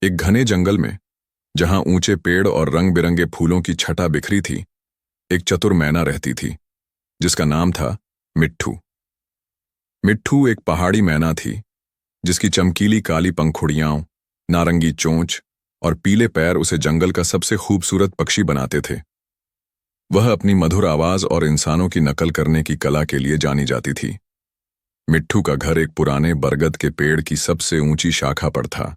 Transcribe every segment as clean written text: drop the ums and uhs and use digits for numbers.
एक घने जंगल में, जहां ऊंचे पेड़ और रंग बिरंगे फूलों की छटा बिखरी थी, एक चतुर मैना रहती थी जिसका नाम था मिट्ठू। मिट्ठू एक पहाड़ी मैना थी जिसकी चमकीली काली पंखुड़ियां, नारंगी चोंच और पीले पैर उसे जंगल का सबसे खूबसूरत पक्षी बनाते थे। वह अपनी मधुर आवाज और इंसानों की नकल करने की कला के लिए जानी जाती थी। मिट्ठू का घर एक पुराने बरगद के पेड़ की सबसे ऊंची शाखा पर था,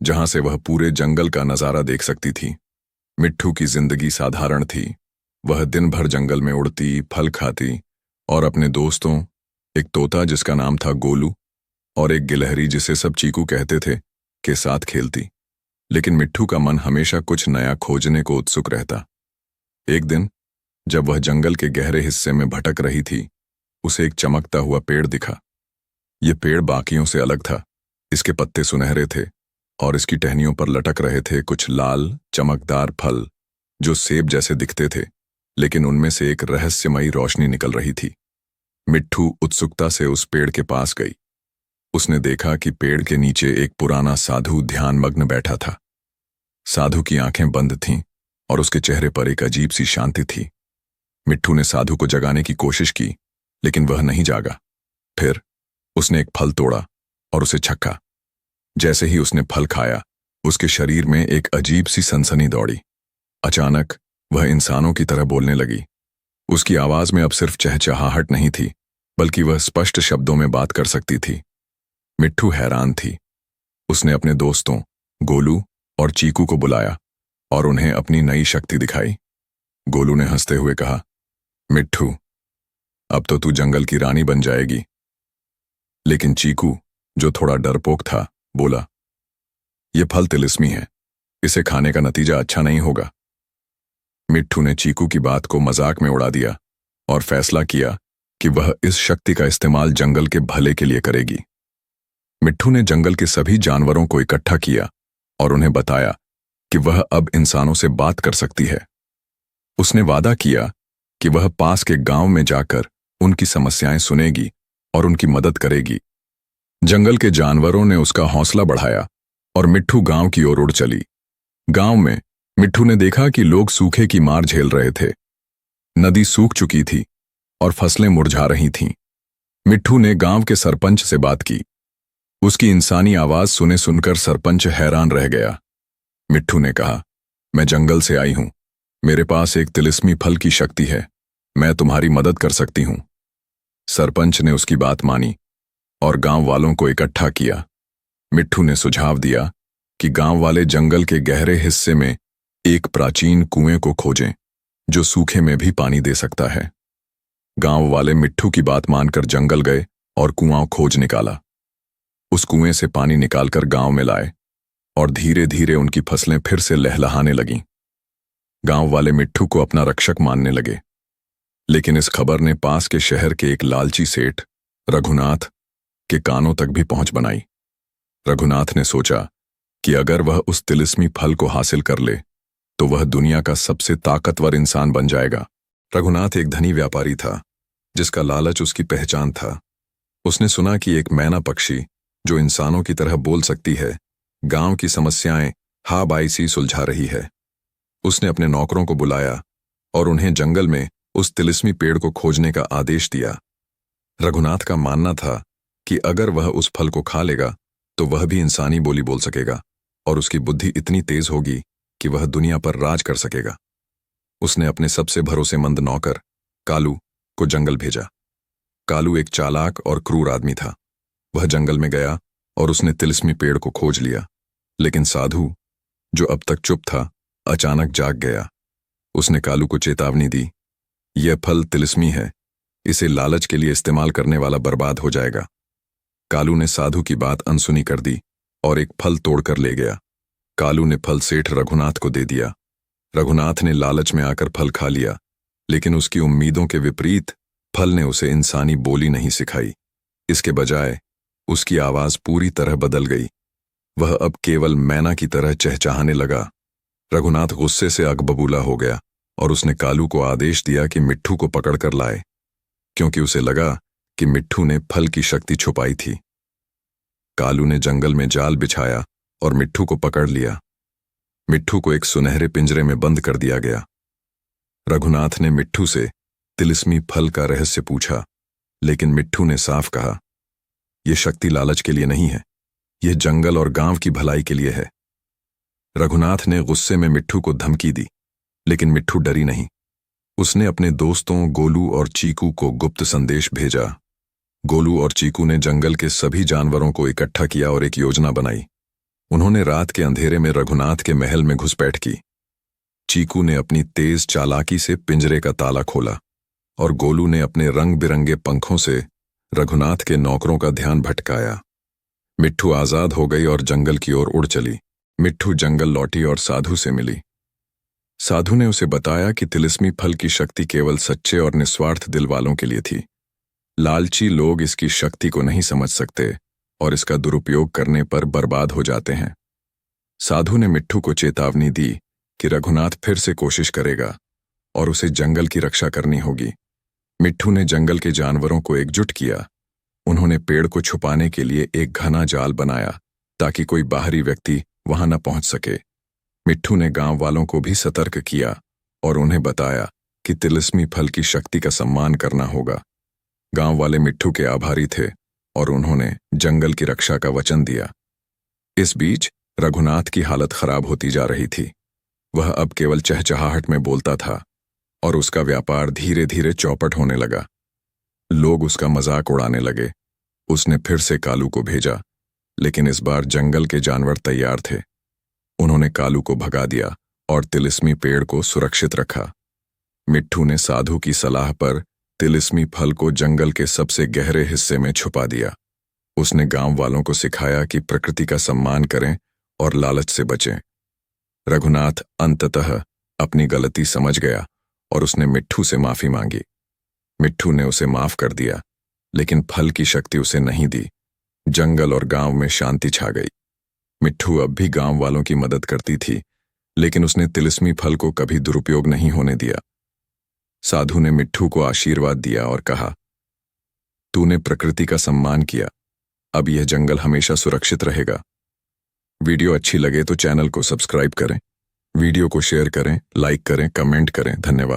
जहां से वह पूरे जंगल का नजारा देख सकती थी। मिट्ठू की जिंदगी साधारण थी। वह दिन भर जंगल में उड़ती, फल खाती और अपने दोस्तों, एक तोता जिसका नाम था गोलू और एक गिलहरी जिसे सब चीकू कहते थे, के साथ खेलती। लेकिन मिट्ठू का मन हमेशा कुछ नया खोजने को उत्सुक रहता। एक दिन जब वह जंगल के गहरे हिस्से में भटक रही थी, उसे एक चमकता हुआ पेड़ दिखा। ये पेड़ बाकियों से अलग था। इसके पत्ते सुनहरे थे और इसकी टहनियों पर लटक रहे थे कुछ लाल चमकदार फल जो सेब जैसे दिखते थे, लेकिन उनमें से एक रहस्यमयी रोशनी निकल रही थी। मिट्ठू उत्सुकता से उस पेड़ के पास गई। उसने देखा कि पेड़ के नीचे एक पुराना साधु ध्यानमग्न बैठा था। साधु की आंखें बंद थीं और उसके चेहरे पर एक अजीब सी शांति थी। मिट्ठू ने साधु को जगाने की कोशिश की, लेकिन वह नहीं जागा। फिर उसने एक फल तोड़ा और उसे छक्का। जैसे ही उसने फल खाया, उसके शरीर में एक अजीब सी सनसनी दौड़ी। अचानक वह इंसानों की तरह बोलने लगी। उसकी आवाज में अब सिर्फ चहचहाहट नहीं थी, बल्कि वह स्पष्ट शब्दों में बात कर सकती थी। मिट्ठू हैरान थी। उसने अपने दोस्तों गोलू और चीकू को बुलाया और उन्हें अपनी नई शक्ति दिखाई। गोलू ने हंसते हुए कहा, मिट्ठू, अब तो तू जंगल की रानी बन जाएगी। लेकिन चीकू, जो थोड़ा डरपोक था, बोला, यह फल तिलिस्मी है, इसे खाने का नतीजा अच्छा नहीं होगा। मिट्ठू ने चीकू की बात को मजाक में उड़ा दिया और फैसला किया कि वह इस शक्ति का इस्तेमाल जंगल के भले के लिए करेगी। मिट्ठू ने जंगल के सभी जानवरों को इकट्ठा किया और उन्हें बताया कि वह अब इंसानों से बात कर सकती है। उसने वादा किया कि वह पास के गांव में जाकर उनकी समस्याएं सुनेगी और उनकी मदद करेगी। जंगल के जानवरों ने उसका हौसला बढ़ाया और मिट्ठू गांव की ओर उड़ चली। गांव में मिट्ठू ने देखा कि लोग सूखे की मार झेल रहे थे। नदी सूख चुकी थी और फसलें मुरझा रही थीं। मिट्ठू ने गांव के सरपंच से बात की। उसकी इंसानी आवाज सुनकर सरपंच हैरान रह गया। मिट्ठू ने कहा, मैं जंगल से आई हूं, मेरे पास एक तिलिस्मी फल की शक्ति है, मैं तुम्हारी मदद कर सकती हूं। सरपंच ने उसकी बात मानी और गांव वालों को इकट्ठा किया। मिट्ठू ने सुझाव दिया कि गांव वाले जंगल के गहरे हिस्से में एक प्राचीन कुएं को खोजें जो सूखे में भी पानी दे सकता है। गांव वाले मिट्ठू की बात मानकर जंगल गए और कुआं खोज निकाला। उस कुएं से पानी निकालकर गांव में लाए और धीरे धीरे उनकी फसलें फिर से लहलहाने लगीं। गांव वाले मिट्ठू को अपना रक्षक मानने लगे। लेकिन इस खबर ने पास के शहर के एक लालची सेठ रघुनाथ के कानों तक भी पहुंच बनाई। रघुनाथ ने सोचा कि अगर वह उस तिलिस्मी फल को हासिल कर ले तो वह दुनिया का सबसे ताकतवर इंसान बन जाएगा। रघुनाथ एक धनी व्यापारी था जिसका लालच उसकी पहचान था। उसने सुना कि एक मैना पक्षी जो इंसानों की तरह बोल सकती है, गांव की समस्याएं हा बाई सी सुलझा रही है। उसने अपने नौकरों को बुलाया और उन्हें जंगल में उस तिलिस्मी पेड़ को खोजने का आदेश दिया। रघुनाथ का मानना था कि अगर वह उस फल को खा लेगा तो वह भी इंसानी बोली बोल सकेगा और उसकी बुद्धि इतनी तेज होगी कि वह दुनिया पर राज कर सकेगा। उसने अपने सबसे भरोसेमंद नौकर कालू को जंगल भेजा। कालू एक चालाक और क्रूर आदमी था। वह जंगल में गया और उसने तिलिस्मी पेड़ को खोज लिया। लेकिन साधु, जो अब तक चुप था, अचानक जाग गया। उसने कालू को चेतावनी दी, यह फल तिलिस्मी है, इसे लालच के लिए इस्तेमाल करने वाला बर्बाद हो जाएगा। कालू ने साधु की बात अनसुनी कर दी और एक फल तोड़कर ले गया। कालू ने फल सेठ रघुनाथ को दे दिया। रघुनाथ ने लालच में आकर फल खा लिया, लेकिन उसकी उम्मीदों के विपरीत फल ने उसे इंसानी बोली नहीं सिखाई। इसके बजाय उसकी आवाज पूरी तरह बदल गई। वह अब केवल मैना की तरह चहचहाने लगा। रघुनाथ गुस्से से अगबबूला हो गया और उसने कालू को आदेश दिया कि मिट्ठू को पकड़कर लाए, क्योंकि उसे लगा कि मिट्ठू ने फल की शक्ति छुपाई थी। कालू ने जंगल में जाल बिछाया और मिट्ठू को पकड़ लिया। मिट्ठू को एक सुनहरे पिंजरे में बंद कर दिया गया। रघुनाथ ने मिट्ठू से तिलिस्मी फल का रहस्य पूछा, लेकिन मिट्ठू ने साफ कहा, यह शक्ति लालच के लिए नहीं है, यह जंगल और गांव की भलाई के लिए है। रघुनाथ ने गुस्से में मिट्ठू को धमकी दी, लेकिन मिट्ठू डरी नहीं। उसने अपने दोस्तों गोलू और चीकू को गुप्त संदेश भेजा। गोलू और चीकू ने जंगल के सभी जानवरों को इकट्ठा किया और एक योजना बनाई। उन्होंने रात के अंधेरे में रघुनाथ के महल में घुसपैठ की। चीकू ने अपनी तेज चालाकी से पिंजरे का ताला खोला और गोलू ने अपने रंग बिरंगे पंखों से रघुनाथ के नौकरों का ध्यान भटकाया। मिट्ठू आजाद हो गई और जंगल की ओर उड़ चली। मिट्ठू जंगल लौटी और साधु से मिली। साधु ने उसे बताया कि तिलिस्मी फल की शक्ति केवल सच्चे और निस्वार्थ दिल वालों के लिए थी। लालची लोग इसकी शक्ति को नहीं समझ सकते और इसका दुरुपयोग करने पर बर्बाद हो जाते हैं। साधु ने मिट्ठू को चेतावनी दी कि रघुनाथ फिर से कोशिश करेगा और उसे जंगल की रक्षा करनी होगी। मिट्ठू ने जंगल के जानवरों को एकजुट किया। उन्होंने पेड़ को छुपाने के लिए एक घना जाल बनाया ताकि कोई बाहरी व्यक्ति वहां न पहुंच सके। मिट्ठू ने गांव वालों को भी सतर्क किया और उन्हें बताया कि तिलिस्मी फल की शक्ति का सम्मान करना होगा। गांव वाले मिट्ठू के आभारी थे और उन्होंने जंगल की रक्षा का वचन दिया। इस बीच रघुनाथ की हालत खराब होती जा रही थी। वह अब केवल चहचहाहट में बोलता था और उसका व्यापार धीरे धीरे चौपट होने लगा। लोग उसका मजाक उड़ाने लगे। उसने फिर से कालू को भेजा, लेकिन इस बार जंगल के जानवर तैयार थे। उन्होंने कालू को भगा दिया और तिलिस्मी पेड़ को सुरक्षित रखा। मिट्ठू ने साधु की सलाह पर तिलिस्मी फल को जंगल के सबसे गहरे हिस्से में छुपा दिया। उसने गांव वालों को सिखाया कि प्रकृति का सम्मान करें और लालच से बचें। रघुनाथ अंततः अपनी गलती समझ गया और उसने मिट्ठू से माफी मांगी। मिट्ठू ने उसे माफ कर दिया, लेकिन फल की शक्ति उसे नहीं दी। जंगल और गांव में शांति छा गई। मिट्ठू अब भी गांव वालों की मदद करती थी, लेकिन उसने तिलिस्मी फल को कभी दुरुपयोग नहीं होने दिया। साधु ने मिट्ठू को आशीर्वाद दिया और कहा, तूने प्रकृति का सम्मान किया, अब यह जंगल हमेशा सुरक्षित रहेगा। वीडियो अच्छी लगे तो चैनल को सब्सक्राइब करें, वीडियो को शेयर करें, लाइक करें, कमेंट करें। धन्यवाद।